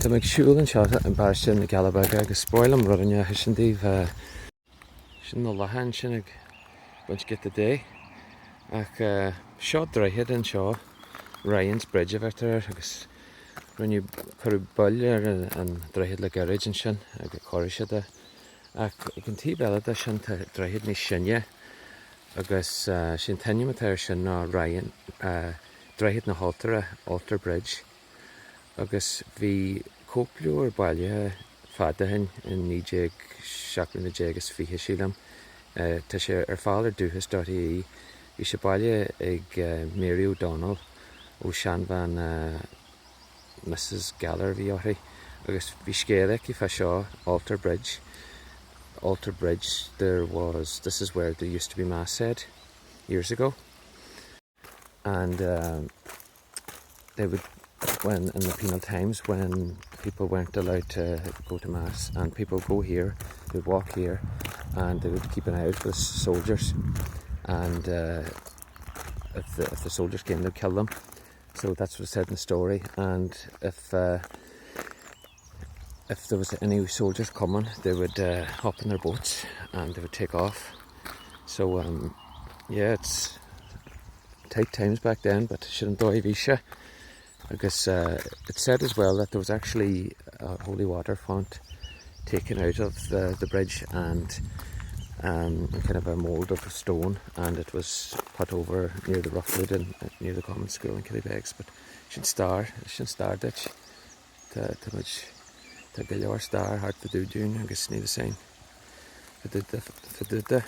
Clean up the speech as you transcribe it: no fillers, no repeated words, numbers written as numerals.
Tá meg siúil an seo an bar sin na Galabag agus spoilm rudanne sin díomh sin nó lehan sin ag buint get a dé ach seo Droichead an seo Ryan's Bridge a bhirtar agus runniu chuú buil ar an Droichead le garid an sin agus choirisead ach ag an tí beile a sin Droichead ní sinne agus sin tainnimetar sin ná Ryan Droichead na hAltóra Altar Bridge agus bhí cópliú ar baile fadahin in 1970 agus 20 sílam. Tá sé ar fáil ar dúchas .ie. Bhí sé baile ag Mary O'Donnell ó seanbhan Mrs. Galler bhí orthaí agus bhí scéalach i fa seo Altar Bridge. Altar Bridge, this is where there used to be mass said years ago. And they would, when in the penal times when people weren't allowed to go to mass and people go here, they would walk here and they would keep an eye out for the soldiers, and if the soldiers came they'd kill them. So that's what it said in the story, and if there was any soldiers coming they would hop in their boats and they would take off. So yeah, it's tight times back then, but shouldn't dóibh bhí agus it said as well that there was actually a holy water font taken out of the bridge and kind of a mould of stone, and it was put over near the Roughwood and near the common school in Killybegs, but sin star ditch tá go leor star hart fa dúdún agus ní the same fa dúda